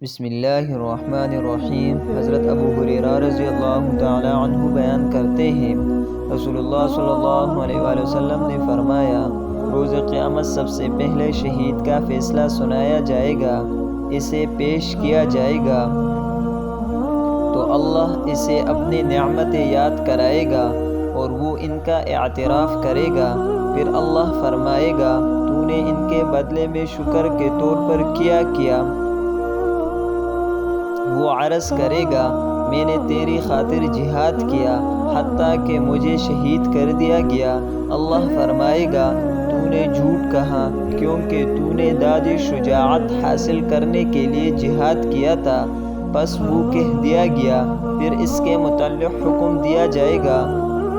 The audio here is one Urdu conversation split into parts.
بسم اللہ الرحمن الرحیم۔ حضرت ابو ہریرہ رضی اللہ تعالی عنہ بیان کرتے ہیں، رسول اللہ صلی اللہ علیہ وآلہ وسلم نے فرمایا، روز قیامت سب سے پہلے شہید کا فیصلہ سنایا جائے گا، اسے پیش کیا جائے گا تو اللہ اسے اپنی نعمتیں یاد کرائے گا اور وہ ان کا اعتراف کرے گا۔ پھر اللہ فرمائے گا، تو نے ان کے بدلے میں شکر کے طور پر کیا وہ عرض کرے گا، میں نے تیری خاطر جہاد کیا حتیٰ کہ مجھے شہید کر دیا گیا۔ اللہ فرمائے گا، تو نے جھوٹ کہا کیونکہ تو نے داد شجاعت حاصل کرنے کے لیے جہاد کیا تھا، پس وہ کہہ دیا گیا۔ پھر اس کے متعلق حکم دیا جائے گا،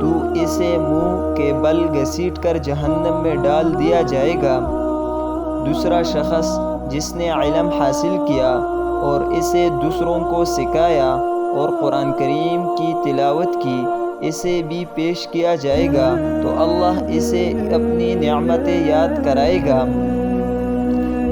تو اسے منہ کے بل گھسیٹ کر جہنم میں ڈال دیا جائے گا۔ دوسرا شخص جس نے علم حاصل کیا اور اسے دوسروں کو سکھایا اور قرآن کریم کی تلاوت کی، اسے بھی پیش کیا جائے گا تو اللہ اسے اپنی نعمتیں یاد کرائے گا،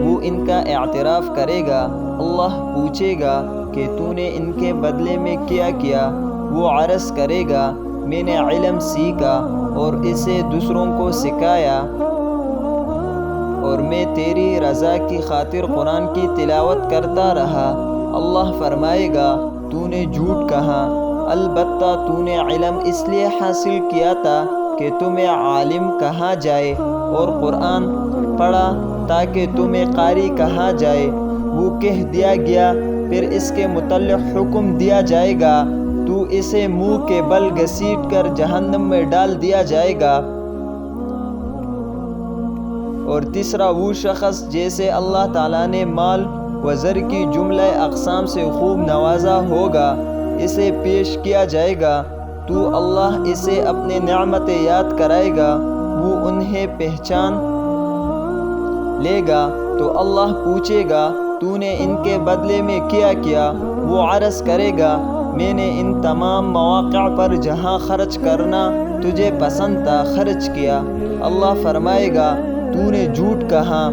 وہ ان کا اعتراف کرے گا۔ اللہ پوچھے گا کہ تو نے ان کے بدلے میں کیا؟ وہ عرض کرے گا، میں نے علم سیکھا اور اسے دوسروں کو سکھایا اور میں تیری رضا کی خاطر قرآن کی تلاوت کرتا رہا۔ اللہ فرمائے گا، تو نے جھوٹ کہا، البتہ تو نے علم اس لیے حاصل کیا تھا کہ تمہیں عالم کہا جائے اور قرآن پڑھا تاکہ تمہیں قاری کہا جائے، وہ کہہ دیا گیا۔ پھر اس کے متعلق حکم دیا جائے گا، تو اسے منہ کے بل گھسیٹ کر جہنم میں ڈال دیا جائے گا۔ اور تیسرا وہ شخص جیسے اللہ تعالیٰ نے مال و زر کی جملہ اقسام سے خوب نوازا ہوگا، اسے پیش کیا جائے گا تو اللہ اسے اپنے نعمتیں یاد کرائے گا، وہ انہیں پہچان لے گا تو اللہ پوچھے گا، تو نے ان کے بدلے میں کیا؟ وہ عرض کرے گا، میں نے ان تمام مواقع پر جہاں خرچ کرنا تجھے پسند تھا خرچ کیا۔ اللہ فرمائے گا، تو نے جھوٹ کہا،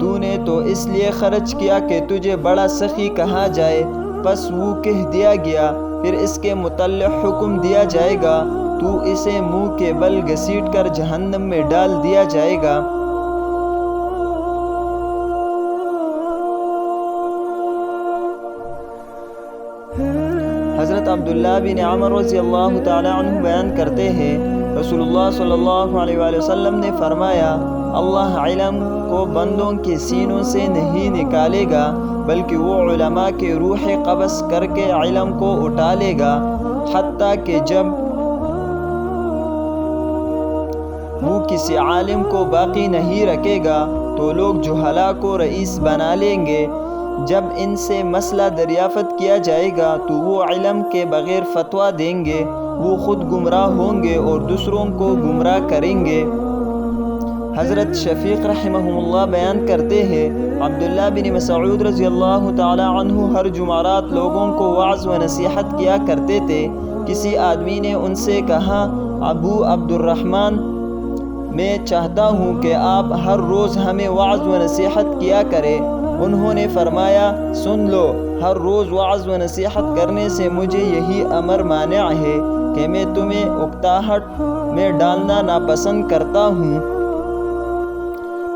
تو نے تو اس لیے خرچ کیا کہ تجھے بڑا سخی کہا جائے، پس وہ کہہ دیا گیا۔ پھر اس کے متعلق حکم دیا جائے گا، تو اسے منہ کے بل گھسیٹ کر جہنم میں ڈال دیا جائے گا۔ حضرت عبداللہ بن عمر رضی اللہ تعالی عنہ بیان کرتے ہیں، رسول اللہ صلی اللہ علیہ وآلہ وسلم نے فرمایا، اللہ علم کو بندوں کے سینوں سے نہیں نکالے گا بلکہ وہ علماء کے روح قبض کر کے علم کو اٹھا لے گا، حتیٰ کہ جب وہ کسی عالم کو باقی نہیں رکھے گا تو لوگ جہلاء کو رئیس بنا لیں گے۔ جب ان سے مسئلہ دریافت کیا جائے گا تو وہ علم کے بغیر فتویٰ دیں گے، وہ خود گمراہ ہوں گے اور دوسروں کو گمراہ کریں گے۔ حضرت شفیق رحمہ اللہ بیان کرتے ہیں، عبداللہ بن مسعود رضی اللہ تعالی عنہ ہر جمعرات لوگوں کو وعظ و نصیحت کیا کرتے تھے۔ کسی آدمی نے ان سے کہا، ابو عبد الرحمن، میں چاہتا ہوں کہ آپ ہر روز ہمیں وعظ و نصیحت کیا کریں۔ انہوں نے فرمایا، سن لو، ہر روز وعظ و نصیحت کرنے سے مجھے یہی امر مانع ہے کہ میں تمہیں اکتاہٹ میں ڈالنا ناپسند کرتا ہوں۔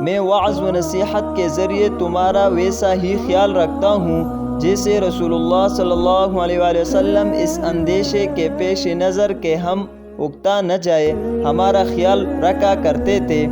میں وعظ و نصیحت کے ذریعے تمہارا ویسا ہی خیال رکھتا ہوں جیسے رسول اللہ صلی اللہ علیہ وآلہ وسلم اس اندیشے کے پیش نظر کہ ہم اکتا نہ جائے ہمارا خیال رکھا کرتے تھے۔